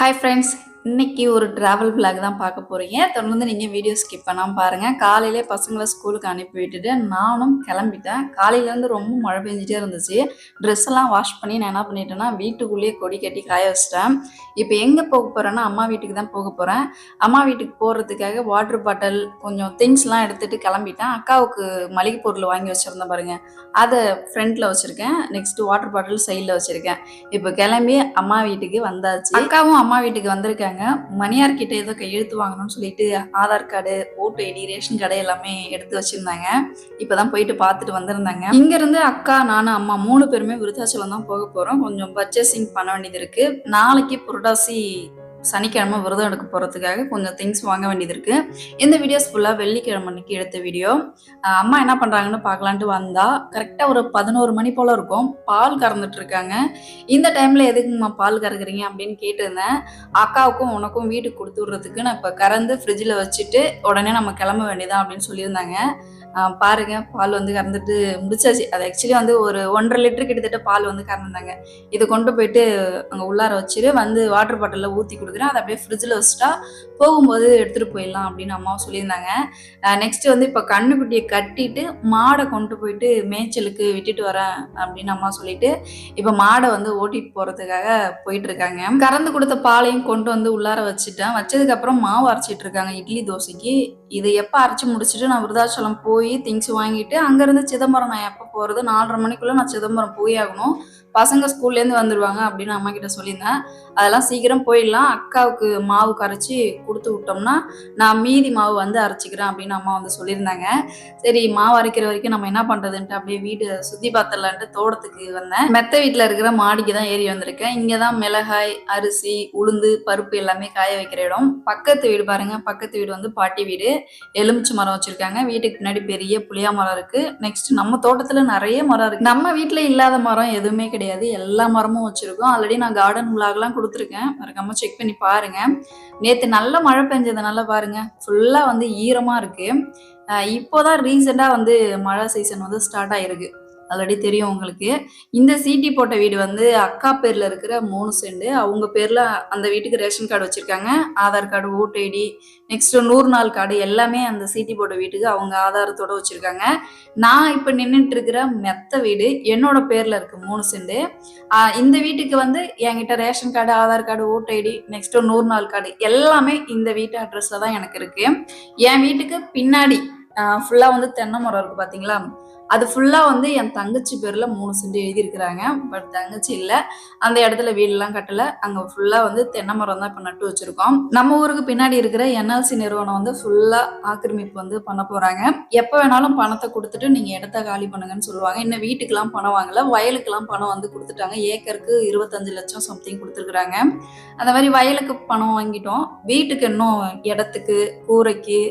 Hi friends, இன்னைக்கு ஒரு travel vlog தான் பார்க்க போறீங்க. தொடர்ந்து நீங்க வீடியோ ஸ்கிப் பண்ணாம பாருங்க. காலையிலே பசங்கள ஸ்கூலுக்கு அனுப்பி விட்டுட்டு நானும் கிளம்பிட்டேன். காலையிலேருந்து ரொம்ப மழை பெஞ்சிட்டே இருந்துச்சு. ட்ரெஸ் எல்லாம் வாஷ் பண்ணி நான் என்ன பண்ணிட்டேன்னா வீட்டுக்குள்ளேயே கொடி கட்டி காய வச்சிட்டேன். இப்போ எங்கே போக போறேன்னா அம்மா வீட்டுக்கு தான் போக போறேன். அம்மா வீட்டுக்கு போகிறதுக்காக வாட்டர் பாட்டில் கொஞ்சம் திங்ஸ்லாம் எடுத்துட்டு கிளம்பிட்டேன். அக்காவுக்கு மளிகை பொருள் வாங்கி வச்சிருந்தேன் பாருங்க, அதை ஃப்ரண்ட்ல வச்சிருக்கேன். நெக்ஸ்ட் வாட்டர் பாட்டில் சைடில் வச்சிருக்கேன். இப்போ கிளம்பி அம்மா வீட்டுக்கு வந்தாச்சு. அக்காவும் அம்மா வீட்டுக்கு வந்திருக்காங்க. மணியார் கிட்ட ஏதோ கையெழுத்து வாங்கணும்னு சொல்லிட்டு ஆதார் கார்டு, ஓட்டு ஐடி, ரேஷன் கார்டு எல்லாமே எடுத்து வச்சிருந்தாங்க. இப்பதான் போயிட்டு பார்த்துட்டு வந்திருந்தாங்க. இங்க இருந்து அக்கா, நானும், அம்மா 3 பேருமே விருத்தாச்சலம் தான் போக போறோம். கொஞ்சம் பர்ச்சேசிங் பண்ண வேண்டியது இருக்கு. நாளைக்கு புரட்டாசி சனிக்கிழமை விரதம் எடுக்க போகிறதுக்காக கொஞ்சம் திங்ஸ் வாங்க வேண்டியது இருக்கு. இந்த வீடியோஸ் ஃபுல்லாக வெள்ளிக்கிழமை அன்னைக்கு எடுத்த வீடியோ. அம்மா என்ன பண்ணுறாங்கன்னு பார்க்கலான்ட்டு வந்தா கரெக்டாக ஒரு 11 மணி போல் இருக்கும். பால் கறந்துட்டு இருக்காங்க. இந்த டைமில் எதுக்குங்கம்மா பால் கறக்குறீங்க அப்படின்னு கேட்டிருந்தேன். அக்காவுக்கும் உனக்கும் வீட்டுக்கு கொடுத்து விட்றதுக்கு நான் இப்போ கறந்து ஃப்ரிட்ஜில் வச்சுட்டு உடனே நம்ம கிளம்ப வேண்டியதான் அப்படின்னு சொல்லியிருந்தாங்க. பாருங்க, பால் வந்து கறந்துட்டு முடிச்சாச்சு. அது ஆக்சுவலி வந்து ஒரு 1.5 லிட்டர் கிட்டத்தட்ட பால் வந்து கறந்துருந்தாங்க. இதை கொண்டு போயிட்டு அங்கே உள்ளார வச்சுட்டு வந்து வாட்டர் பாட்டிலில் ஊற்றி கொடுக்குறேன். அதை அப்படியே ஃப்ரிட்ஜில் வச்சுட்டா போகும்போது எடுத்துகிட்டு போயிடலாம் அப்படின்னு அம்மாவும் சொல்லியிருந்தாங்க. நெக்ஸ்ட் வந்து இப்போ கண்ணுக்குட்டியை கட்டிட்டு மாடை கொண்டு போயிட்டு மேய்ச்சலுக்கு விட்டுட்டு வரேன் அப்படின்னு அம்மா சொல்லிட்டு இப்போ மாடை வந்து ஓட்டிட்டு போகிறதுக்காக போயிட்டு இருக்காங்க. கறந்து கொடுத்த பாலையும் கொண்டு வந்து உள்ளார வச்சுட்டேன். வச்சதுக்கப்புறம் மாவு அரைச்சிட்டு இருக்காங்க இட்லி தோசைக்கு. இது எப்போ அரைச்சி முடிச்சுட்டு நான் விருதாச்சலம் போய் திங்ஸ் வாங்கிட்டு அங்கேருந்து சிதம்பரம் நான் எப்போ போகிறது, 4:30 மணிக்குள்ளே நான் சிதம்பரம் போய் ஆகணும். பசங்க ஸ்கூல்லேருந்து வந்துடுவாங்க அப்படின்னு அம்மா கிட்ட சொல்லியிருந்தேன். அதெல்லாம் சீக்கிரம் போயிடலாம். அக்காவுக்கு மாவு கரைச்சி கொடுத்து விட்டோம்னா நான் மீதி மாவு வந்து அரைச்சிக்கிறேன் அப்படின்னு அம்மா வந்து சொல்லியிருந்தாங்க. சரி, மாவு அரைக்கிற வரைக்கும் நம்ம என்ன பண்ணுறதுன்ட்டு அப்படியே வீடு சுற்றி பார்த்தலான்ட்டு தோட்டத்துக்கு வந்தேன். மெத்த வீட்டில் இருக்கிற மாடிக்கு தான் ஏறி வந்திருக்கேன். இங்கே தான் மிளகாய், அரிசி, உளுந்து, பருப்பு எல்லாமே காய வைக்கிற இடம். பக்கத்து வீடு பாருங்க, பக்கத்து வீடு வந்து பாட்டி வீடு. எலுமிச்சை மரம் வச்சிருக்காங்க. வீட்டுக்கு பின்னாடி பெரிய புளியா மரம் இருக்கு. நெக்ஸ்ட் நம்ம தோட்டத்துல நிறைய மரம் இருக்கு. நம்ம வீட்டுல இல்லாத மரம் எதுவுமே கிடையாது. எல்லா மரமும் வச்சிருக்கோம். ஆல்ரெடி நான் கார்டன் விளாக்லாம் கொடுத்துருக்கேன், மறக்காம செக் பண்ணி பாருங்க. நேத்து நல்ல மழை பெஞ்சதுனால பாருங்க ஃபுல்லா வந்து ஈரமா இருக்கு. இப்போதான் ரீசெண்டா வந்து மழை சீசன் வந்து ஸ்டார்ட் ஆயிருக்கு. ஆல்ரெடி தெரியும் உங்களுக்கு. இந்த சீட்டி போட்ட வீடு வந்து அக்கா பேர்ல இருக்கிற 3 செண்டு. அவங்க பேர்ல அந்த வீட்டுக்கு ரேஷன் கார்டு வச்சிருக்காங்க. ஆதார் கார்டு, ஓட்டு ஐடி, நெக்ஸ்ட் 100 நாள் கார்டு எல்லாமே அந்த சீட்டி போட்ட வீட்டுக்கு அவங்க ஆதாரத்தோட வச்சிருக்காங்க. நான் இப்ப நின்றுட்டு இருக்கிற மெத்த வீடு என்னோட பேர்ல இருக்கு 3 செண்டு. இந்த வீட்டுக்கு வந்து என்கிட்ட ரேஷன் கார்டு, ஆதார் கார்டு, ஓட்டு ஐடி, நெக்ஸ்ட் 100 நாள் கார்டு எல்லாமே இந்த வீட்டு அட்ரஸ்ல தான் எனக்கு இருக்கு. என் வீட்டுக்கு பின்னாடி ஃபுல்லா வந்து தென்னை மரம் இருக்கு பாத்தீங்களா, அது ஃபுல்லா வந்து என் தங்கச்சி பேர்ல 3 சென்ட் எழுதியிருக்கிறாங்க. பட் தங்கச்சி இல்ல, அந்த இடத்துல வீடெல்லாம் கட்டல. அங்க ஃபுல்லா வந்து தென்னை மரம் தான் இப்ப நட்டு வச்சிருக்கோம். நம்ம ஊருக்கு பின்னாடி இருக்கிற என்எல்சி நிறுவனம் வந்து ஃபுல்லா ஆக்கிரமிப்பு வந்து பண்ண போறாங்க. எப்ப வேணாலும் பணத்தை கொடுத்துட்டு நீங்க இடத்த காலி பண்ணுங்கன்னு சொல்லுவாங்க. இன்னும் வீட்டுக்கெல்லாம் பணம் வாங்கல, வயலுக்கெல்லாம் பணம் வந்து கொடுத்துட்டாங்க. ஏக்கருக்கு 25 லட்சம் சம்திங் கொடுத்துருக்குறாங்க. அந்த மாதிரி வயலுக்கு பணம் வாங்கிட்டோம். வீட்டுக்கு இன்னும் இடத்துக்கு, கூரைக்கு,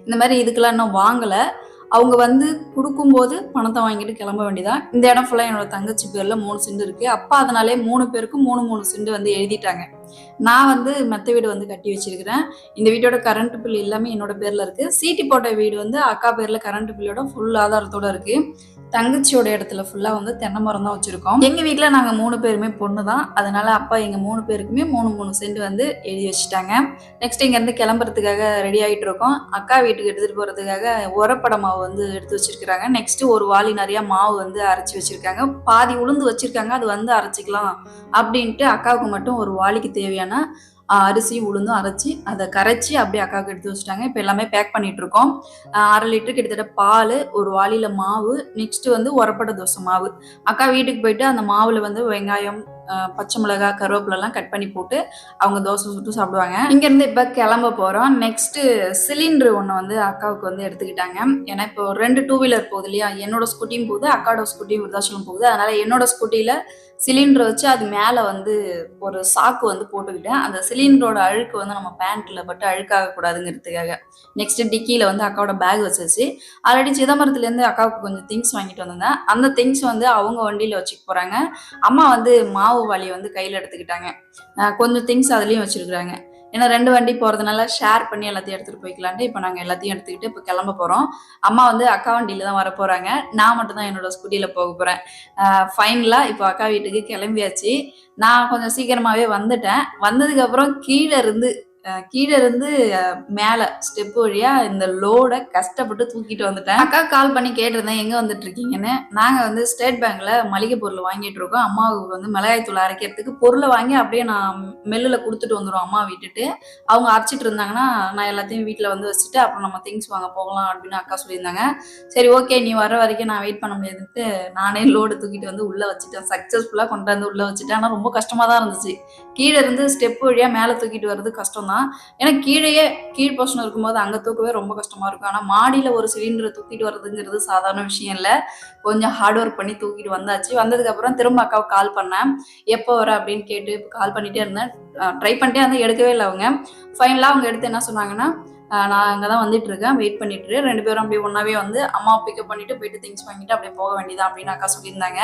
இந்த மாதிரி இதுக்கெல்லாம் இன்னும் வாங்கல. அவங்க வந்து கொடுக்கும்போது பணத்தை வாங்கிட்டு கிளம்ப வேண்டியதான். இந்த இடம் ஃபுல்லா என்னோட தங்கச்சி பேர்ல 3 சென்ட் இருக்கு. அப்பா அதனாலே 3 பேருக்கும் 3 சென்ட் வந்து எழுதிட்டாங்க. நான் வந்து மெத்த வீடு வந்து கட்டி வச்சிருக்கிறேன். இந்த வீட்டோட கரண்ட் பில் எல்லாமே என்னோட பேர்ல இருக்கு. சீட்டி போட்ட வீடு வந்து அக்கா பேர்ல கரண்ட் பில்லோட ஃபுல் ஆதாரத்தோட இருக்கு. தங்கச்சியோட இடத்துல ஃபுல்லா வந்து தென்னை மரம் தான் வச்சிருக்கோம். எங்க வீட்டுல நாங்க 3 பேருமே பொண்ணு தான். அதனால அப்பா எங்க 3 பேருக்குமே 3 சென்ட் வந்து எழுதி வச்சுட்டாங்க. நெக்ஸ்ட் இங்க இருந்து கிளம்புறதுக்காக ரெடி ஆயிட்டு இருக்கோம். அக்கா வீட்டுக்கு எடுத்துட்டு போறதுக்காக உரப்பட மாவு வந்து எடுத்து வச்சிருக்காங்க. நெக்ஸ்ட் ஒரு வாளி நிறைய மாவு வந்து அரைச்சி வச்சிருக்காங்க. பாதி உளுந்து வச்சிருக்காங்க, அது வந்து அரைச்சிக்கலாம் அப்படின்ட்டு அக்காவுக்கு மட்டும் ஒரு வாளிக்கு தேவையான அரிசி, உளுந்தும் அரைச்சி அதை கரைச்சி அப்படியே அக்காவுக்கு எடுத்து வச்சுட்டாங்க. இப்போ எல்லாமே பேக் பண்ணிட்டு இருக்கோம். 1/2 லிட்டர் கிட்டத்தட்ட பால், ஒரு வாளியில மாவு, நெக்ஸ்ட் வந்து உரப்பட தோசை மாவு. அக்கா வீட்டுக்கு போயிட்டு அந்த மாவுல வந்து வெங்காயம், பச்சை மிளகாய், கருவேப்பிலெல்லாம் கட் பண்ணி போட்டு அவங்க தோசை சுட்டு சாப்பிடுவாங்க. இங்க இருந்து இப்ப கிளம்ப போறோம். நெக்ஸ்ட் சிலிண்டர் ஒண்ணு வந்து அக்காவுக்கு வந்து எடுத்துக்கிட்டாங்க. ஏன்னா இப்போ 2 டூ வீலர் போகுது இல்லையா, என்னோட ஸ்கூட்டியும் போகுது, அக்காவோட ஸ்கூட்டியும் விருதாச்சலம் போகுது. அதனால என்னோட ஸ்கூட்டியில சிலிண்டர் வச்சு அது மேல வந்து ஒரு சாக்கு வந்து போட்டுக்கிட்டேன். அந்த சிலிண்டரோட அழுக்கு வந்து நம்ம பேண்ட்ல பட்டு அழுக்காக கூடாதுங்கிறதுக்காக. நெக்ஸ்ட் டிக்கியில வந்து அக்காவோட பேக் வச்சிருச்சு. ஆல்ரெடி சிதம்பரத்துல இருந்து அக்காவுக்கு கொஞ்சம் திங்ஸ் வாங்கிட்டு வந்திருந்தேன். அந்த திங்ஸ் வந்து அவங்க வண்டியில வச்சுக்க போறாங்க. அம்மா வந்து மாவு வாளியை வந்து கையில எடுத்துக்கிட்டாங்க. கொஞ்சம் திங்ஸ் அதுலயும் வச்சிருக்காங்க. ஏன்னா 2 வண்டி போறதுனால ஷேர் பண்ணி எல்லாத்தையும் எடுத்துட்டு போய்க்கலான்ட்டு இப்போ நாங்க எல்லாத்தையும் எடுத்துக்கிட்டு இப்போ கிளம்ப போறோம். அம்மா வந்து அக்கா வண்டியில தான் வரப்போறாங்க. நான் மட்டும் தான் என்னோட ஸ்கூட்டில போக போறேன். ஃபைனலா இப்போ அக்கா வீட்டுக்கு கிளம்பியாச்சு. நான் கொஞ்சம் சீக்கிரமாவே வந்துட்டேன். வந்ததுக்கப்புறம் கீழ இருந்து மேல ஸ்டெப் வழியா இந்த லோட கஷ்டப்பட்டு தூக்கிட்டு வந்துட்டேன். அக்கா கால் பண்ணி கேட்டிருந்தேன் எங்க வந்துட்டு இருக்கீங்கன்னு. நாங்க வந்து ஸ்டேட் பேங்க்ல மளிகை பொருள் வாங்கிட்டு இருக்கோம். அம்மாவுக்கு வந்து மிளகாய் தூள் அரைக்கிறதுக்கு பொருளை வாங்கி அப்படியே நான் மில்லுல கொடுத்துட்டு வந்துடும் அம்மா விட்டுட்டு. அவங்க அரைச்சிட்டு இருந்தாங்கன்னா நான் எல்லாத்தையும் வீட்டில் வந்து வச்சுட்டு அப்புறம் நம்ம திங்ஸ் வாங்க போகலாம் அப்படின்னு அக்கா சொல்லியிருந்தாங்க. சரி ஓகே நீ வர வரைக்கும் நான் வெயிட் பண்ண முடியாதுன்ட்டு நானே லோடு தூக்கிட்டு வந்து உள்ள வச்சுட்டேன். சக்சஸ்ஃபுல்லா கொண்டு வந்து உள்ள வச்சுட்டேன். ஆனால் ரொம்ப கஷ்டமா தான் இருந்துச்சு. கீழே இருந்து ஸ்டெப் வழியா மேலே தூக்கிட்டு வர்றது கஷ்டம் தான். ஏன்னா கீழ் போர்ஷன் இருக்கும்போது அங்க தூக்கவே ரொம்ப கஷ்டமா இருக்கும். ஆனா மாடியில ஒரு சிலிண்டரை தூக்கிட்டு வர்றதுங்கிறது சாதாரண விஷயம் இல்ல. கொஞ்சம் ஹார்ட் ஒர்க் பண்ணி தூக்கிட்டு வந்தாச்சு. வந்ததுக்கு அப்புறம் திரும்ப அக்காவுக்கு கால் பண்ணேன். எப்போ வர அப்படின்னு கேட்டு கால் பண்ணிட்டே இருந்தேன். ட்ரை பண்ணிட்டே இருந்தேன், எடுக்கவே இல்லை அவங்க. ஃபைனலா அவங்க எடுத்து என்ன சொன்னாங்கன்னா, நான் அங்கே தான் வந்துட்டு இருக்கேன், வெயிட் பண்ணிட்டு இரு. 2 பேரும் அப்படியே ஒன்னாவே வந்து அம்மாவை பிக்கப் பண்ணிட்டு போயிட்டு திங்ஸ் வாங்கிட்டு அப்படியே போக வேண்டியதான் அப்படின்னு அக்கா சொல்லியிருந்தாங்க.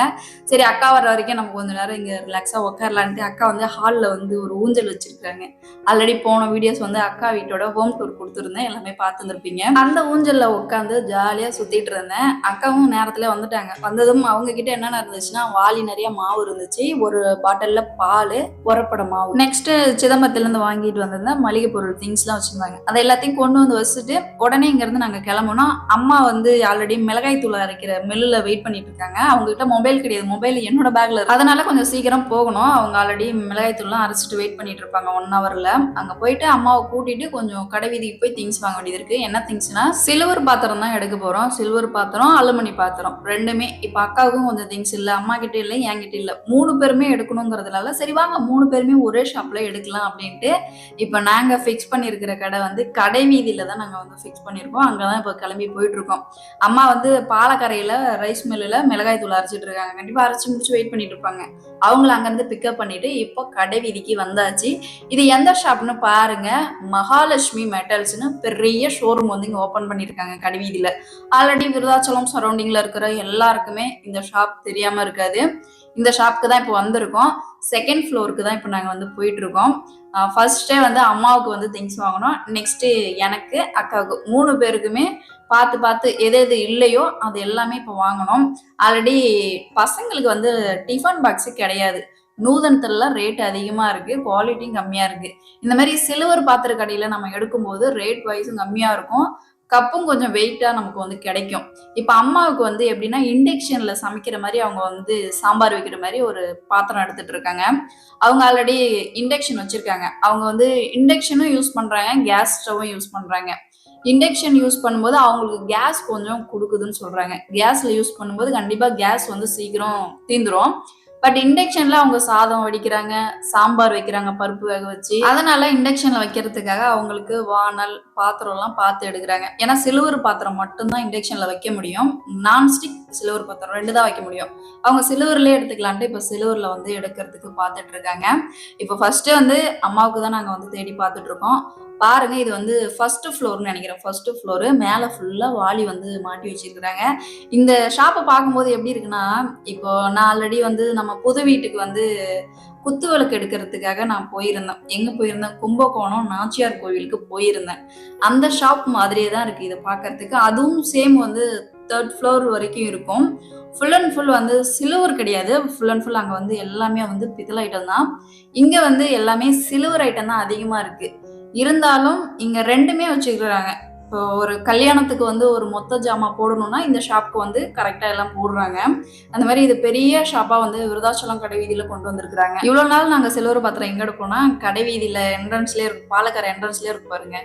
சரி அக்கா வர வரைக்கும் நம்ம கொஞ்ச நேரம் இங்கே ரிலாக்ஸாக உட்காரலான்ட்டு அக்கா வந்து ஹாலில் வந்து ஒரு ஊஞ்சல் வச்சிருக்காங்க. ஆல்ரெடி போன வீடியோஸ் வந்து அக்கா வீட்டோட ஹோம் டூர் கொடுத்துருந்தேன், எல்லாமே பார்த்துருப்பீங்க. அந்த ஊஞ்சல்ல உட்காந்து ஜாலியாக சுத்திட்டு இருந்தேன். அக்காவும் நேரத்துல வந்துட்டாங்க. வந்ததும் அவங்க கிட்ட என்னென்ன இருந்துச்சுன்னா வாளி நிறைய மாவு இருந்துச்சு, ஒரு பாட்டில்ல பால், உரப்பட மாவு, நெக்ஸ்ட் சிதம்பரத்துலேருந்து வாங்கிட்டு வந்திருந்தேன் மளிகை பொருள் திங்ஸ்லாம் வச்சிருந்தாங்க. அதை எல்லாத்தையும் கொண்டு வந்து வச்சுட்டு உடனே இங்கேருந்து நாங்கள் கிளம்புனோம். அம்மா வந்து ஆல்ரெடி மிளகாய் தூள் அரைக்கிற மில்லில் வெயிட் பண்ணிட்டு இருக்காங்க. அவங்ககிட்ட மொபைல் கிடையாது, மொபைல் என்னோட பேக்ல இருக்கு. அதனால கொஞ்சம் சீக்கிரம் போகணும். அவங்க ஆல்ரெடி மிளகாய் தூள்லாம் அரைச்சிட்டு வெயிட் பண்ணிட்டு இருப்பாங்க 1 ஹவர்ல. அங்கே போயிட்டு அம்மாவை கூட்டிட்டு கொஞ்சம் கடை வீதிக்கு போய் திங்ஸ் வாங்க வேண்டியது இருக்கு. என்ன திங்ஸ்னா சில்வர் பாத்திரம் தான் எடுக்க போறோம். சில்வர் பாத்திரம், அலுமினி பாத்திரம் ரெண்டுமே. இப்போ அக்காவுக்கும் கொஞ்சம் திங்ஸ் இல்லை, அம்மா கிட்ட இல்லை, என்கிட்ட இல்லை. 3 பேருமே எடுக்கணுங்கிறதுனால சரி வாங்க 3 பேருமே ஒரே ஷாப்ல எடுக்கலாம் அப்படின்ட்டு இப்போ நாங்க ஃபிக்ஸ் பண்ணியிருக்கிற கடை வந்து கடை வீதியில தான் நாங்கள் வந்து ஃபிக்ஸ் பண்ணியிருக்கோம். அங்கே தான் இப்போ கிளம்பி போயிட்டு இருக்கோம். அம்மா வந்து பாலக்கரையில் ரைஸ் மில்லில் மிளகாய் தூள் அரைச்சிட்டு இருக்காங்க. கண்டிப்பாக அரைச்சி முடிச்சு வெயிட் பண்ணிட்டு இருப்பாங்க. அவங்கள அங்கேருந்து பிக்கப் பண்ணிட்டு இப்போ கடை வீதிக்கு வந்தாச்சு. இது எந்த ஷாப்னு பாருங்க, மகாலட்சுமி மெட்டல்ஸ்னு பெரிய ஷோரூம் வந்து இங்கே ஓப்பன் பண்ணியிருக்காங்க கடை வீதியில். ஆல்ரெடி விருதாச்சலம் சரௌண்டிங்கில் இருக்கிற எல்லாருக்குமே இந்த ஷாப் தெரியாமல் இருக்காது. இந்த ஷாப்புக்கு தான் இப்போ வந்திருக்கோம். செகண்ட் ஃப்ளோருக்கு தான் இப்போ நாங்கள் வந்து போயிட்டு இருக்கோம். ஃபர்ஸ்டே வந்து அம்மாவுக்கு வந்து திங்ஸ் வாங்கணும், நெக்ஸ்ட் எனக்கு அக்காவுக்கு 3 பேருக்குமே பார்த்து பார்த்து எது எது இல்லையோ அது எல்லாமே இப்போ வாங்கணும். ஆல்ரெடி பசங்களுக்கு வந்து டிஃபன் பாக்ஸு கிடையாது. நூதனத்துல ரேட் அதிகமா இருக்கு, குவாலிட்டியும் கம்மியா இருக்கு. இந்த மாதிரி சில்வர் பாத்திர கடையில நம்ம எடுக்கும்போது ரேட் வைஸும் கம்மியா இருக்கும், கப்பும் கொஞ்சம் வெயிட்டா நமக்கு வந்து கிடைக்கும். இப்போ அம்மாவுக்கு வந்து எப்படின்னா இண்டக்ஷன்ல சமைக்கிற மாதிரி அவங்க வந்து சாம்பார் வைக்கிற மாதிரி ஒரு பாத்திரம் எடுத்துட்டு இருக்காங்க. அவங்க ஆல்ரெடி இண்டக்ஷன் வச்சிருக்காங்க. அவங்க வந்து இண்டக்ஷனும் யூஸ் பண்றாங்க, கேஸ் ஸ்டவ்வும் யூஸ் பண்றாங்க. இண்டக்ஷன் யூஸ் பண்ணும்போது அவங்களுக்கு கேஸ் கொஞ்சம் கொடுக்குதுன்னு சொல்றாங்க. கேஸ்ல யூஸ் பண்ணும்போது கண்டிப்பா கேஸ் வந்து சீக்கிரம் தீந்துரும். பட் இண்டக்ஷன்ல அவங்க சாதம் வடிக்கிறாங்க, சாம்பார் வைக்கிறாங்க பருப்பு வேக வச்சு. அதனால இண்டக்ஷன்ல வைக்கிறதுக்காக அவங்களுக்கு வானல் பாத்திரம் எல்லாம் பார்த்து எடுக்கிறாங்க. ஏன்னா சில்வர் பாத்திரம் மட்டும்தான் இண்டக்ஷன்ல வைக்க முடியும். நான்ஸ்டிக் சில்வர் பாத்திரம் 2 தான் வைக்க முடியும். அவங்க சில்வர்லயே எடுத்துக்கலான்ட்டு இப்போ சில்வர்ல வந்து எடுக்கிறதுக்கு பார்த்துட்டு இருக்காங்க. இப்போ ஃபர்ஸ்ட் வந்து அம்மாவுக்கு தான் நாங்க வந்து தேடி பார்த்துட்டு இருக்கோம். பாருங்க, இது வந்து ஃபர்ஸ்ட் ஃப்ளோர்னு நினைக்கிறேன். ஃபர்ஸ்ட் ஃப்ளோரு மேலே ஃபுல்லாக வாளி வந்து மாட்டி வச்சிருக்கிறாங்க. இந்த ஷாப்பை பார்க்கும்போது எப்படி இருக்குன்னா, இப்போ நான் ஆல்ரெடி வந்து நம்ம புது வீட்டுக்கு வந்து குத்து விளக்கு எடுக்கிறதுக்காக நான் போயிருந்தேன். எங்கே போயிருந்தேன்? கும்பகோணம் நாச்சியார் கோவிலுக்கு போயிருந்தேன். அந்த ஷாப் மாதிரியே தான் இருக்குது இதை பார்க்கறதுக்கு. அதுவும் சேம் வந்து 3rd ஃப்ளோர் வரைக்கும் இருக்கும். ஃபுல் அண்ட் ஃபுல் வந்து சில்வர் கிடையாது, ஃபுல் அண்ட் ஃபுல் அங்கே வந்து எல்லாமே வந்து பித்தளை ஐட்டம் தான். இங்கே வந்து எல்லாமே சில்வர் ஐட்டம் தான் அதிகமாக இருக்குது. இருந்தாலும் இங்க 2மே வச்சுக்கிறாங்க. இப்போ ஒரு கல்யாணத்துக்கு வந்து ஒரு மொத்த ஜாமா போடணும்னா இந்த ஷாப்க்கு வந்து கரெக்டா எல்லாம் போடுறாங்க. அந்த மாதிரி இது பெரிய ஷாப்பா வந்து விருதாச்சலம் கடை வீதியில கொண்டு வந்திருக்காங்க. இவ்வளவு நாள் நாங்க சில்வர் பாத்திரம் எங்க எடுப்போம்னா கடை வீதியில என்ட்ரன்ஸ்லயே இருக்கும், பாலக்கரை என்ட்ரன்ஸ்லயே இருக்கும் பாருங்க,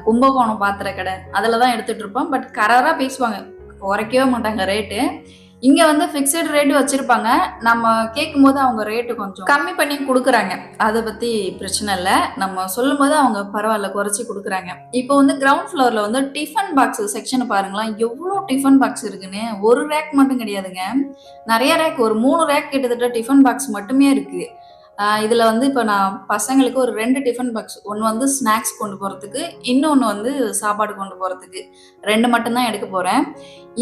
கும்பகோணம் பாத்திர கடை, அதுலதான் எடுத்துட்டு இருப்போம். பட் கராரா பேசுவாங்க, குறைக்கவே மாட்டாங்க ரேட்டு. இங்க வந்து ஃபிக்ஸட் ரேட் வச்சிருப்பாங்க. நம்ம கேட்கும் போது அவங்க ரேட்டு கொஞ்சம் கம்மி பண்ணி கொடுக்குறாங்க. அதை பத்தி பிரச்சனை இல்லை. நம்ம சொல்லும் போது அவங்க பரவாயில்ல குறைச்சி கொடுக்குறாங்க. இப்போ வந்து கிரவுண்ட் ஃப்ளோர்ல வந்து டிஃபன் பாக்ஸ் செக்ஷன் பாருங்களா, எவ்வளோ டிஃபன் பாக்ஸ் இருக்குன்னு. ஒரு ரேக் மட்டும் கிடையாதுங்க, நிறைய ரேக், ஒரு 3 ரேக் கிட்டத்தட்ட டிஃபன் பாக்ஸ் மட்டுமே இருக்கு. இதுல வந்து இப்போ நான் பசங்களுக்கு ஒரு 2 டிஃபன் பாக்ஸ், ஒன்று வந்து ஸ்நாக்ஸ் கொண்டு போறதுக்கு, இன்னொன்று வந்து சாப்பாடு கொண்டு போறதுக்கு, 2 மட்டும்தான் எடுக்க போறேன்.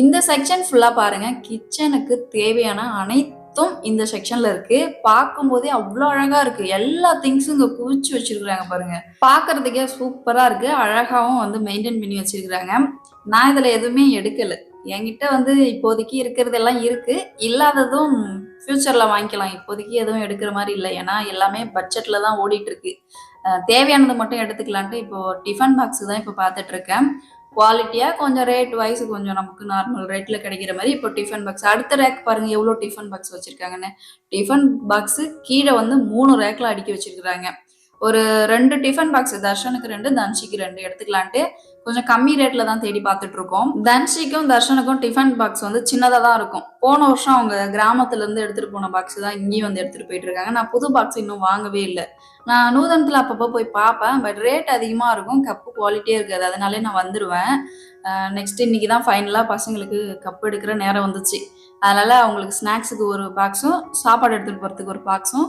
இந்த செக்ஷன் ஃபுல்லா பாருங்க, கிச்சனுக்கு தேவையான அனைத்து மொத்தம் இந்த செக்ஷன்ல இருக்கு. பார்க்கும்போதே அவ்வளோ அழகா இருக்கு. எல்லா திங்ஸும் இங்க குவிச்சு வச்சிருக்காங்க பாருங்க. பார்க்கறதுக்கே சூப்பரா இருக்கு. அழகாவும் வந்து மெயின்டெயின் பண்ணி வச்சிருக்காங்க. நான் இதுல எதுவுமே எடுக்கல. என்கிட்ட வந்து இப்போதைக்கு இருக்கிறதெல்லாம் இருக்கு. இல்லாததும் ஃபியூச்சர்ல வாங்கிக்கலாம். இப்போதைக்கு எதுவும் எடுக்கிற மாரி இல்ல. ஏன்னா எல்லாமே பட்ஜெட்ல தான் ஓடிட்டு இருக்கு. தேவையானது மட்டும் எடுத்துக்கலான்ட்டு இப்போ டிஃபன் பாக்ஸ் தான் இப்போ பார்த்துட்டு இருக்கேன். குவாலிட்டியா கொஞ்சம் ரேட் வைஸ் கொஞ்சம் நமக்கு நார்மல் ரேட்ல கிடைக்கிற மாதிரி இப்போ டிஃபன் பாக்ஸ். அடுத்த ரேக் பாருங்க எவ்வளோ டிஃபன் பாக்ஸ் வச்சிருக்காங்கன்னு. டிஃபன் பாக்ஸ் கீழே வந்து 3 ரேக்ல அடுக்கி வச்சிருக்காங்க. ஒரு 2 டிஃபன் பாக்ஸ் தர்ஷனுக்கு 2, தன்ஷிக்கு 2 எடுத்துக்கலான்ட்டு கொஞ்சம் கம்மி ரேட்ல தான் தேடி பார்த்துட்டு இருக்கோம். தன்ஷிக்கும் தர்ஷனுக்கும் டிஃபன் பாக்ஸ் வந்து சின்னதா தான் இருக்கும். போன வருஷம் அவங்க கிராமத்துல இருந்து எடுத்துட்டு போன பாக்ஸ் தான் இங்கேயும் வந்து எடுத்துட்டு போயிட்டு இருக்காங்க. நான் புது பாக்ஸ் இன்னும் வாங்கவே இல்லை. நான் நூதனத்துல அப்பப்போ போய் பார்ப்பேன். பட் ரேட் அதிகமா இருக்கும். கப்பு குவாலிட்டியே இருக்காது. அதனாலே நான் வந்துடுவேன். நெக்ஸ்ட் இன்னைக்கு தான் ஃபைனலா பசங்களுக்கு கப் எடுக்கிற நேரம் வந்துச்சு. அதனால அவங்களுக்கு ஸ்நாக்ஸுக்கு ஒரு பாக்ஸும், சாப்பாடு எடுத்துட்டு போறதுக்கு ஒரு பாக்ஸும்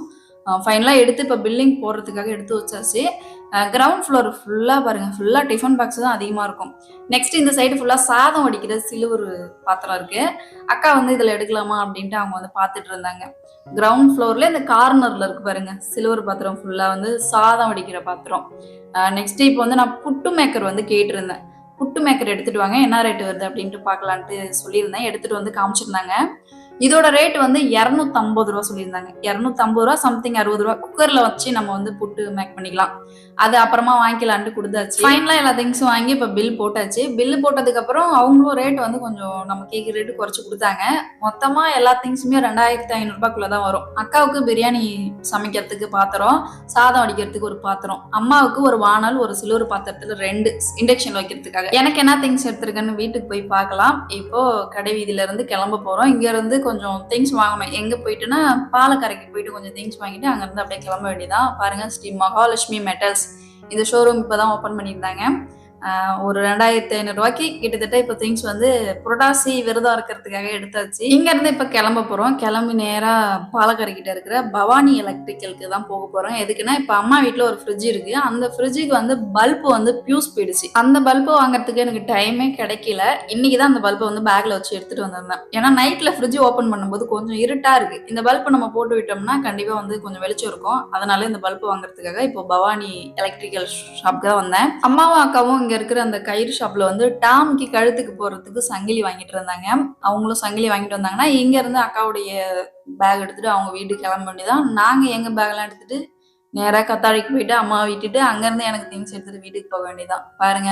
ஃபைனலாக எடுத்து இப்போ பில்லிங் போடுறதுக்காக எடுத்து வச்சாச்சு. கிரவுண்ட் ஃப்ளோர் ஃபுல்லாக பாருங்கள், ஃபுல்லாக டிஃபன் பாக்ஸ் தான் அதிகமாக இருக்கும். நெக்ஸ்ட் இந்த சைடு ஃபுல்லாக சாதம் வடிக்கிற சிலுவர் பாத்திரம் இருக்குது. அக்கா வந்து இதில் எடுக்கலாமா அப்படின்ட்டு அவங்க வந்து பார்த்துட்டு இருந்தாங்க. கிரவுண்ட் ஃப்ளோரில் இந்த கார்னரில் இருக்குது பாருங்கள், சிலுவர் பாத்திரம் ஃபுல்லாக வந்து சாதம் வடிக்கிற பாத்திரம். நெக்ஸ்ட் இப்போ வந்து நான் புட்டு மேக்கர் வந்து கேட்டிருந்தேன். புட்டு மேக்கர் எடுத்துகிட்டு வாங்க, என்ன ரேட்டு வருது அப்படின்ட்டு பார்க்கலான்ட்டு சொல்லியிருந்தேன். எடுத்துகிட்டு வந்து காமிச்சிருந்தாங்க. இதோட ரேட் வந்து 250 ரூபா சொல்லியிருந்தாங்க. 250 ரூபா சம்திங் 60 ரூபா. குக்கர்ல வச்சு நம்ம வந்து புட்டு மேக் பண்ணிக்கலாம். அது அப்புறமா வாங்கிக்கலான்ட்டு கொடுத்தாச்சு. ஃபைனலா எல்லா திங்ஸும் வாங்கி இப்போ பில் போட்டாச்சு. பில்லு போட்டதுக்கு அப்புறம் அவங்களும் ரேட் வந்து கொஞ்சம் நம்ம கேட்குற ரேட்டு குறைச்சு கொடுத்தாங்க. மொத்தமா எல்லா திங்ஸுமே 2500 ரூபாய்க்குள்ள தான் வரும். அக்காவுக்கு பிரியாணி சமைக்கிறதுக்கு பாத்திரம், சாதம் வடிக்கிறதுக்கு ஒரு பாத்திரம், அம்மாவுக்கு ஒரு வானல், ஒரு சில்வர் பாத்திரத்துல 2 இண்டக்ஷன் வைக்கிறதுக்காக. எனக்கு என்ன திங்ஸ் எடுத்திருக்கேன்னு வீட்டுக்கு போய் பார்க்கலாம். இப்போ கடை வீதியில இருந்து கிளம்ப போறோம். இங்க இருந்து கொஞ்சம் திங்ஸ் வாங்கணும். எங்க போயிட்டுன்னா பாலக்கரைக்கு போயிட்டு கொஞ்சம் திங்ஸ் வாங்கிட்டு அங்க இருந்து அப்படியே கிளம்ப வேண்டியதான். பாருங்க, ஸ்ரீ மகாலட்சுமி மெட்டல்ஸ் இந்த ஷோரூம் இப்பதான் ஓபன் பண்ணியிருந்தாங்க. ஒரு 2500 ரூபாய்க்கு கிட்டத்தட்ட இப்போ திங்ஸ் வந்து புரட்டாசி விரதம் இருக்கிறதுக்காக எடுத்தாச்சு. இங்க இருந்து இப்ப கிளம்ப போறோம். கிளம்பி நேரா பாலக்கரை கிட்ட இருக்கிற பவானி எலக்ட்ரிக்கலுக்கு தான் போக போறோம். எதுக்குன்னா இப்ப அம்மா வீட்டுல ஒரு ஃப்ரிட்ஜ் இருக்கு. அந்த ஃப்ரிட்ஜுக்கு வந்து பல்ப் வந்து பியூஸ் போயிடுச்சு. அந்த பல்பை வாங்குறதுக்கு எனக்கு டைமே கிடைக்கல. இன்னைக்குதான் அந்த பல்பை வந்து பேக்ல வச்சு எடுத்துட்டு வந்திருந்தேன். ஏன்னா நைட்ல ஃப்ரிட்ஜ் ஓபன் பண்ணும்போது கொஞ்சம் இருட்டா இருக்கு. இந்த பல்பை நம்ம போட்டு விட்டோம்னா கண்டிப்பா வந்து கொஞ்சம் வெளிச்சம் இருக்கும். அதனால இந்த பல்பு வாங்குறதுக்காக இப்போ பவானி எலக்ட்ரிக்கல் ஷாப் தான் வந்தேன். அம்மாவும் அக்காவும் இங்க இருக்கிற அந்த கயிறு ஷாப்ல வந்து டாமிக்கு கழுத்துக்கு போறதுக்கு சங்கிலி வாங்கிட்டு இருந்தாங்க. அவங்களும் சங்கிலி வாங்கிட்டு வந்தாங்கன்னா இங்க இருந்து அக்காவுடைய பேக் எடுத்துட்டு அவங்க வீட்டுக்கு கிளம்ப வேண்டியதான். நாங்க எங்க பேக் எல்லாம் எடுத்துட்டு நேரா கத்தாழிக்கு போயிட்டு அம்மா விட்டுட்டு அங்க இருந்து எனக்கு திங்ஸ் எடுத்துட்டு வீட்டுக்கு போக வேண்டியதான். பாருங்க,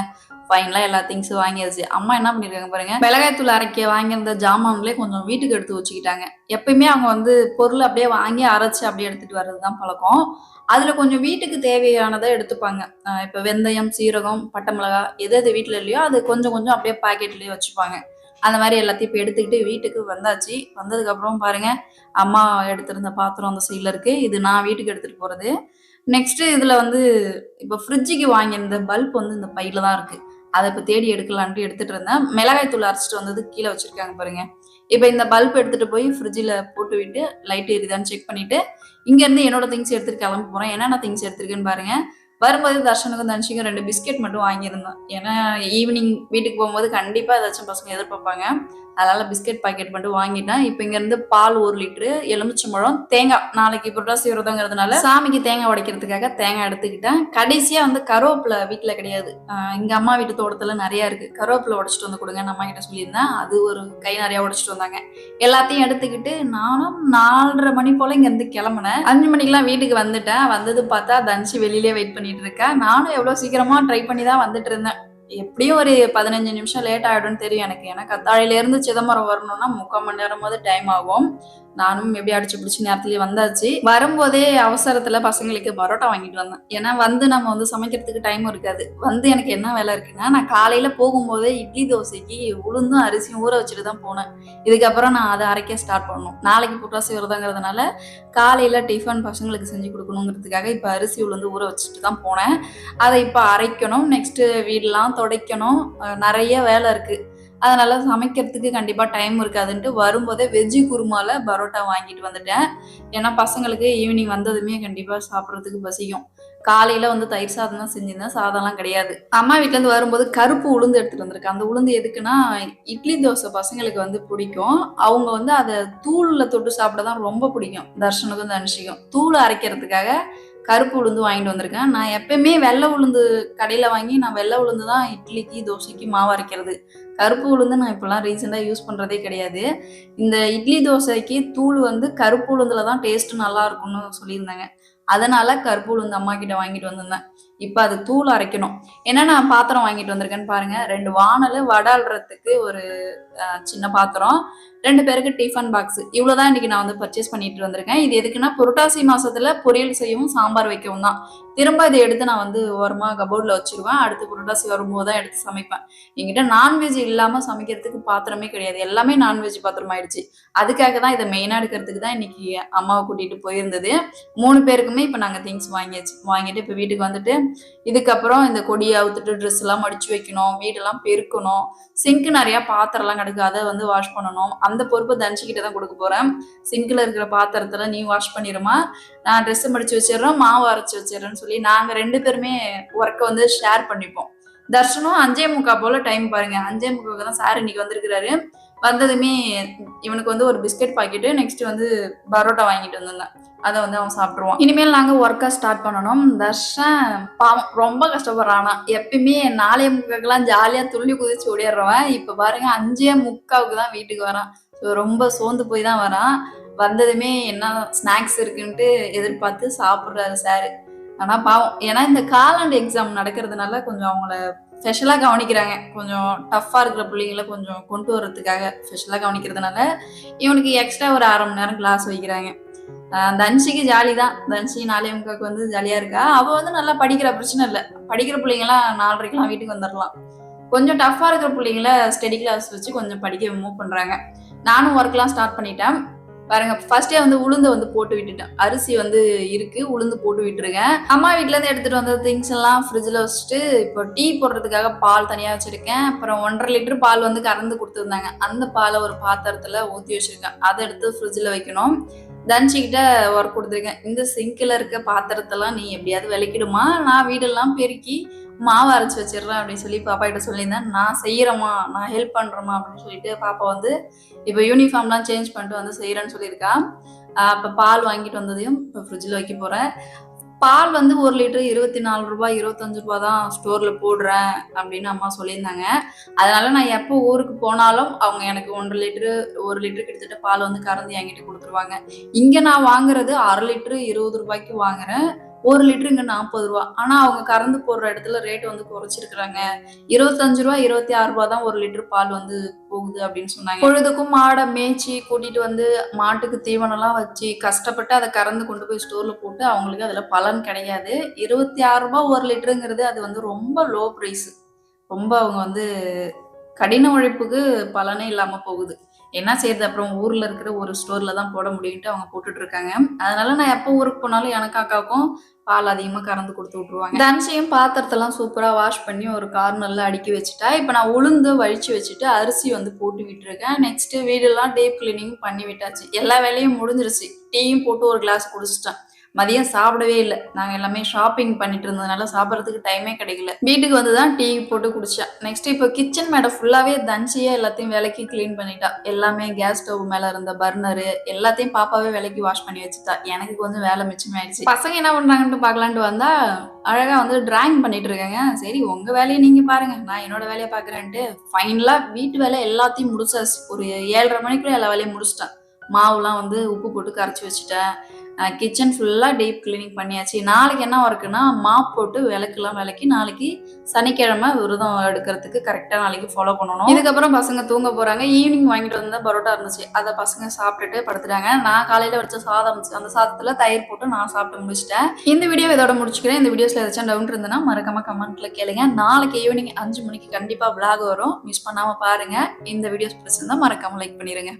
ஃபைனலா எல்லா திங்ஸும் வாங்கியாச்சு. அம்மா என்ன பண்ணிருக்காங்க பாருங்க, மிளகாய்த்தூள் அரைக்க வாங்கியிருந்த ஜாமான்களே கொஞ்சம் வீட்டுக்கு எடுத்து வச்சுக்கிட்டாங்க. எப்பயுமே அவங்க வந்து பொருள் அப்படியே வாங்கி அரைச்சு அப்படியே எடுத்துட்டு வர்றதுதான் பழக்கம். அதுல கொஞ்சம் வீட்டுக்கு தேவையானதை எடுத்துப்பாங்க. இப்ப வெந்தயம், சீரகம், பட்டை மிளகா எது வீட்டுல இல்லையோ அது கொஞ்சம் கொஞ்சம் அப்படியே பாக்கெட்லயே வச்சுப்பாங்க. அந்த மாதிரி எல்லாத்தையும் இப்போ எடுத்துக்கிட்டு வீட்டுக்கு வந்தாச்சு. வந்ததுக்கு அப்புறம் பாருங்க, அம்மா எடுத்திருந்த பாத்திரம் அந்த சைட்ல இருக்கு. இது நான் வீட்டுக்கு எடுத்துட்டு போறது. நெக்ஸ்ட் இதுல வந்து இப்போ ஃப்ரிட்ஜுக்கு வாங்கியிருந்த பல்ப் வந்து இந்த பையில தான் இருக்கு. அதை இப்போ தேடி எடுக்கலான்ட்டு எடுத்துட்டு இருந்தேன். மிளகாய் தூள் அரைச்சிட்டு வந்தது கீழே வச்சிருக்காங்க பாருங்க. இப்போ இந்த பல்ப் எடுத்துட்டு போய் ஃப்ரிட்ஜில் போட்டு விட்டு லைட் எரியுதான்னு செக் பண்ணிட்டு இங்க இருந்து என்னோட திங்ஸ் எடுத்துட்டு கிளம்ப போறேன். என்னென்ன திங்ஸ் எடுத்திருக்கேன்னு பாருங்க. வரும்போது தர்ஷனுக்கும் தன்ஷிக்கும் 2 பிஸ்கெட் மட்டும் வாங்கியிருந்தோம். ஏன்னா ஈவினிங் வீட்டுக்கு போகும்போது கண்டிப்பா ஏதாச்சும் பசங்க எதிர்பார்ப்பாங்க. அதனால பிஸ்கெட் பாக்கெட் மட்டும் வாங்கிட்டேன். இப்போ இங்க இருந்து பால் 1 லிட்டரு, எலுமிச்சம்பழம், தேங்காய். நாளைக்கு புரட்டாசி விரதங்கிறதுனால சாமிக்கு தேங்காய் உடைக்கிறதுக்காக தேங்காய் எடுத்துக்கிட்டேன். கடைசியா வந்து கருவேப்பிலை வீட்டுல கிடையாது. இங்க அம்மா வீட்டு தோட்டத்துல நிறைய இருக்கு. கருவேப்பிலை உடைச்சிட்டு வந்து கொடுங்க அம்மா கிட்ட சொல்லியிருந்தேன். அது ஒரு கை நிறைய உடைச்சிட்டு வந்தாங்க. எல்லாத்தையும் எடுத்துக்கிட்டு நானும் 4:30 மணி போல இங்க இருந்து கிளம்புனேன். 5 மணிக்கெல்லாம் வீட்டுக்கு வந்துட்டேன். வந்தது பார்த்தா தன்ஷி வெளியிலே வெயிட் பண்ணிட்டு இருக்கேன். நானும் எவ்வளவு சீக்கிரமா ட்ரை பண்ணி தான் வந்துட்டு இருந்தேன். எப்படியும் ஒரு 15 நிமிஷம் லேட் ஆயிடும்னு தெரியும் எனக்கு. ஏன்னா கத்தாழையில இருந்து சிதம்பரம் வரணும்னா 3/4 மணி நேரமாவது டைம் ஆகும். நானும் எப்படி அடிச்சு பிடிச்சி நேரத்துலயே வந்தாச்சு. வரும்போதே அவசரத்துல பசங்களுக்கு பரோட்டா வாங்கிட்டு வந்தேன். ஏன்னா வந்து நம்ம வந்து சமைக்கிறதுக்கு டைம் இருக்காது. வந்து எனக்கு என்ன வேலை இருக்குன்னா, நான் காலையில போகும்போதே இட்லி தோசைக்கு உளுந்தும் அரிசியும் ஊற வச்சுட்டு தான் போனேன். இதுக்கப்புறம் நான் அதை அரைக்க ஸ்டார்ட் பண்ணணும். நாளைக்கு புரட்டாசி விரதங்கிறதுனால காலையில டிஃபன் பசங்களுக்கு செஞ்சு கொடுக்கணுங்கிறதுக்காக இப்போ அரிசி உளுந்து ஊற வச்சுட்டு தான் போனேன். அதை இப்போ அரைக்கணும். நெக்ஸ்ட் வீடெல்லாம் துடைக்கணும். நிறைய வேலை இருக்கு. அதனால சமைக்கிறதுக்கு கண்டிப்பா டைம் இருக்காதுன்ட்டு வரும்போதே வெஜ்ஜி குருமால பரோட்டா வாங்கிட்டு வந்துட்டேன். ஏன்னா பசங்களுக்கு ஈவினிங் வந்ததுமே கண்டிப்பா சாப்பிட்றதுக்கு பசிக்கும். காலையில வந்து தயிர் சாதம் தான் செஞ்சிருந்தேன், சாதம்லாம் கிடையாது. அம்மா வீட்லேருந்து வரும்போது கருப்பு உளுந்து எடுத்துட்டு வந்திருக்கேன். அந்த உளுந்து எதுக்குன்னா, இட்லி தோசை பசங்களுக்கு வந்து பிடிக்கும். அவங்க வந்து அத தூள்ல தொட்டு சாப்பிட தான் ரொம்ப பிடிக்கும். தர்ஷனுக்கும் தனுஷிக்கும். தூள் அரைக்கிறதுக்காக கருப்பு உளுந்து வாங்கிட்டு வந்திருக்கேன். நான் எப்பயுமே வெள்ளை உளுந்து கடையில வாங்கி நான் வெள்ளை உளுந்து தான் இட்லிக்கு, தோசைக்கு மாவு அரைக்கிறது. கருப்பு உளுந்து நான் இப்போலாம் ரீசெண்டா யூஸ் பண்றதே கிடையாது. இந்த இட்லி தோசைக்கு தூள் வந்து கருப்பு உளுந்துல தான் டேஸ்ட் நல்லா இருக்கும்னு சொல்லியிருந்தாங்க. அதனால கருப்பு உளுந்து அம்மா கிட்ட வாங்கிட்டு வந்திருந்தேன். இப்ப அது தூள் அரைக்கணும். என்னென்ன பாத்திரம் வாங்கிட்டு வந்திருக்கேன்னு பாருங்க. 2 வாணலு, வடை அல்றதுக்கு ஒரு சின்ன பாத்திரம், 2 பேருக்கு டிஃபன் பாக்ஸ். இவ்வளவுதான் இன்னைக்கு நான் வந்து பர்ச்சேஸ் பண்ணிட்டு வந்திருக்கேன். இது எதுக்குன்னா புரட்டாசி மாசத்துல பொரியல் செய்யவும் சாம்பார் வைக்கவும் தான். திரும்ப இதை எடுத்து நான் வந்து ஓரமா கபோர்ட்ல வச்சிருவேன். அடுத்து புரட்டாசி வரும்போது தான் எடுத்து சமைப்பேன். என்கிட்ட நான்வெஜ் இல்லாம சமைக்கிறதுக்கு பாத்திரமே கிடையாது. எல்லாமே நான்வெஜ் பாத்திரம் ஆயிடுச்சு. அதுக்காக தான் இதை மெயினா எடுக்கிறதுக்கு தான் இன்னைக்கு அம்மாவை கூட்டிட்டு போயிருந்தது. 3 பேருக்குமே இப்ப நாங்க திங்ஸ் வாங்கியாச்சு. வாங்கிட்டு இப்ப வீட்டுக்கு வந்துட்டு இதுக்கப்புறம் இந்த கொடியை அவுத்துட்டு ட்ரெஸ் எல்லாம் மடிச்சு வைக்கணும், வீடெல்லாம் பெருக்கணும், சிங்க் நிறைய பாத்திரம் எல்லாம் கிடக்கு, அதை வந்து வாஷ் பண்ணணும். அந்த பொறுப்பு தனுஷிக்கிட்ட தான் கொடுக்க போறேன். சிங்க்ல இருக்கிற பாத்திரத்துல நீ வாஷ் பண்ணிடுமா, நான் ட்ரெஸ் மடிச்சு வச்சிடறேன், மாவு அரைச்சு வச்சிடறேன்னு சொல்லி நாங்க 2 பேருமே ஒர்க்கை வந்து ஷேர் பண்ணிப்போம். தர்ஷனும் 5:45 போல டைம் பாருங்க, 5:45 தான் சார் இன்னைக்கு வந்திருக்கிறாரு. வந்ததுமே இவனுக்கு வந்து ஒரு பிஸ்கெட் பாக்கெட்டு, நெக்ஸ்ட் வந்து பரோட்டா வாங்கிட்டு வந்திருந்தேன். அதை வந்து அவன் சாப்பிட்டுருவான். இனிமேல் நாங்க ஒர்க்கா ஸ்டார்ட் பண்ணணும். தர்ஷன் பாவம் ரொம்ப கஷ்டப்படுறானா. எப்பயுமே 4:45 ஜாலியா துள்ளி குதிச்சு ஓடிடுறவன் இப்ப பாருங்க 5:45 தான் வீட்டுக்கு வரான். ரொம்ப சோர்ந்து போய் தான் வரான். வந்ததுமே என்ன ஸ்நாக்ஸ் இருக்குன்ட்டு எதிர்பார்த்து சாப்பிடுறாரு சாரு. ஆனா பாவம், ஏன்னா இந்த காலாண்டு எக்ஸாம் நடக்கிறதுனால கொஞ்சம் அவங்கள ஸ்பெஷலா கவனிக்கிறாங்க. கொஞ்சம் டஃப்பா இருக்கிற பிள்ளைங்களை கொஞ்சம் கொண்டு வர்றதுக்காக ஸ்பெஷலா கவனிக்கிறதுனால இவனுக்கு எக்ஸ்ட்ரா ஒரு 1/2 மணி நேரம் கிளாஸ் வைக்கிறாங்க. தன்ஷிக்கு ஜாலி தான். தன்ஷி 4:45 வந்து ஜாலியா இருக்கா. அவ வந்து நல்லா படிக்கிற, பிரச்சனை இல்லை. படிக்கிற பிள்ளைங்கலாம் 4:30 வீட்டுக்கு வந்துடலாம். கொஞ்சம் டஃப்பா இருக்கிற பிள்ளைங்கள ஸ்டடி கிளாஸ் வச்சு கொஞ்சம் படிக்க மூவ் பண்றாங்க. நானும் ஒர்க்லாம் ஸ்டார்ட் பண்ணிட்டேன். பாருங்க, ஃபர்ஸ்டே வந்து உளுந்து வந்து போட்டு விட்டுட்டேன். அரிசி வந்து இருக்கு, உளுந்து போட்டு விட்டுருக்கேன். அம்மா வீட்ல இருந்து எடுத்துட்டு வந்த திங்ஸ் எல்லாம் ஃப்ரிட்ஜ்ல வச்சுட்டு இப்போ டீ போடுறதுக்காக பால் தனியா வச்சிருக்கேன். அப்புறம் 1.5 லிட்டர் பால் வந்து கறந்து கொடுத்துருந்தாங்க. அந்த பாலை ஒரு பாத்திரத்துல ஊத்தி வச்சிருக்கேன். அதை எடுத்து ஃப்ரிட்ஜ்ல வைக்கணும். தன்ஷிக்கிட்ட ஒர்க் கொடுத்துருக்கேன். இந்த சிங்க்ல இருக்க பாத்திரத்தெல்லாம் நீ எப்படியாவது விளக்கிடுமா, நான் வீடெல்லாம் பெருக்கி மாவு அரைச்சி வச்சிடுறேன் அப்படின்னு சொல்லி பாப்பா கிட்ட சொல்லியிருந்தேன். நான் செய்யறேம்மா, நான் ஹெல்ப் பண்றேம்மா அப்படின்னு சொல்லிட்டு பாப்பா வந்து இப்போ யூனிஃபார்ம்லாம் சேஞ்ச் பண்ணிட்டு வந்து செய்யறேன்னு சொல்லியிருக்கா. இப்போ பால் வாங்கிட்டு வந்ததையும் இப்போ ஃப்ரிட்ஜில் வைக்க போறேன். பால் வந்து 1 லிட்டர் 24 ரூபாய் 25 ரூபாய் தான் ஸ்டோர்ல போடுறேன் அப்படின்னு அம்மா சொல்லியிருந்தாங்க. அதனால நான் எப்போ ஊருக்கு போனாலும் அவங்க எனக்கு 1.5 லிட்டரு 1 லிட்டரு கிட்டத்தட்ட பால் வந்து கறந்து என்கிட்ட கொடுத்துருவாங்க. இங்க நான் வாங்குறது 1/2 லிட்டரு 20 ரூபாய்க்கு வாங்குறேன். 1 லிட்டரு இங்க 40 ரூபாய். ஆனா அவங்க கறந்து போடுற இடத்துல ரேட் வந்து குறைச்சிருக்கிறாங்க. 25 ரூபாய் 26 ரூபாய் தான் 1 லிட்டர் பால் வந்து போகுது அப்படின்னு சொன்னாங்க. பொழுதுக்கும் மாடை மேய்ச்சி கூட்டிட்டு வந்து மாட்டுக்கு தீவனம் எல்லாம் வச்சு கஷ்டப்பட்டு அதை கறந்து கொண்டு போய் ஸ்டோர்ல போட்டு அவங்களுக்கு அதுல பலன் கிடையாது. 26 ரூபாய் 1 லிட்டருங்கிறது அது வந்து ரொம்ப லோ பிரைஸ். ரொம்ப அவங்க வந்து கடின உழைப்புக்கு பலனே இல்லாம போகுது. என்ன செய்யறது, அப்புறம் ஊர்ல இருக்கிற ஒரு ஸ்டோர்ல தான் போட முடியும்ட்டு அவங்க போட்டுட்டு இருக்காங்க. அதனால நான் எப்போ ஊருக்கு போனாலும் எனக்கு அக்காவுக்கும் பால் அதிகமா கறந்து கொடுத்து விட்டுருவாங்க. தன்ஷியும் பாத்திரத்தெல்லாம் சூப்பரா வாஷ் பண்ணி ஒரு கார்னர்ல அடுக்கி வச்சுட்டா. இப்ப நான் உளுந்து வழிச்சு வச்சுட்டு அரிசி வந்து போட்டு விட்டுருக்கேன். நெக்ஸ்ட் வீடெல்லாம் டீப் கிளீனிங் பண்ணி விட்டாச்சு. எல்லா வேலையும் முடிஞ்சிருச்சு. டீயும் போட்டு ஒரு கிளாஸ் குடிச்சிட்டேன். மதியம் சாப்பிடவே இல்லை. நாங்க எல்லாமே ஷாப்பிங் பண்ணிட்டு இருந்ததுனால சாப்பிட்றதுக்கு டைமே கிடைக்கல. வீட்டுக்கு வந்து தான் டீ போட்டு குடிச்சேன். நெக்ஸ்ட் இப்போ கிச்சன் மேடை ஃபுல்லாவே தன்ஷியே எல்லாத்தையும் விலைக்கு கிளீன் பண்ணிட்டா. எல்லாமே கேஸ் ஸ்டவ் மேல இருந்த பர்னரு எல்லாத்தையும் பாப்பாவே விலைக்கு வாஷ் பண்ணி வச்சுட்டா. எனக்கு கொஞ்சம் வேலை மிச்சமாயிடுச்சு. பசங்க என்ன பண்றாங்கன்னு பார்க்கலான்ட்டு வந்தா அழகா வந்து டிராயிங் பண்ணிட்டு இருக்காங்க. சரி, உங்க வேலையை நீங்க பாருங்க, நான் என்னோட வேலையை பாக்குறேன்ட்டு ஃபைனலா வீட்டு வேலை எல்லாத்தையும் முடிச்சாச்சு. ஒரு 7:30 மணிக்குள்ள எல்லா வேலையும் முடிச்சிட்டேன். மாவுலாம் வந்து உப்பு போட்டு கரைச்சி வச்சுட்டேன். கிச்சன் ஃபுல்லாக டீப் கிளீனிங் பண்ணியாச்சு. நாளைக்கு என்ன ஒர்க்குன்னா மாப் போட்டு விளக்குலாம் விளக்கி நாளைக்கு சனிக்கிழமை விரதம் எடுக்கிறதுக்கு கரெக்டாக நாளைக்கு ஃபாலோ பண்ணணும். இதுக்கப்புறம் பசங்க தூங்க போகிறாங்க. ஈவினிங் வாங்கிட்டு வந்த பரோட்டா இருந்துச்சு, அதை பசங்க சாப்பிட்டுட்டு படுத்துட்டாங்க. நான் காலையில் வச்ச சாதம் இருந்துச்சு, அந்த சாதத்தில் தயிர் போட்டு நான் சாப்பிட்டு முடிச்சிட்டேன். இந்த வீடியோ இதோட முடிச்சுக்கிறேன். இந்த வீடியோஸில் ஏதாச்சும் டவுன் இருந்ததுன்னா மறக்காம கமெண்ட்ல கேளுங்க. நாளைக்கு ஈவினிங் 5 மணிக்கு கண்டிப்பாக விளாக் வரும், மிஸ் பண்ணாமல் பாருங்க. இந்த வீடியோஸ் பிடிச்சிருந்தா மறக்காம லைக் பண்ணிடுங்க.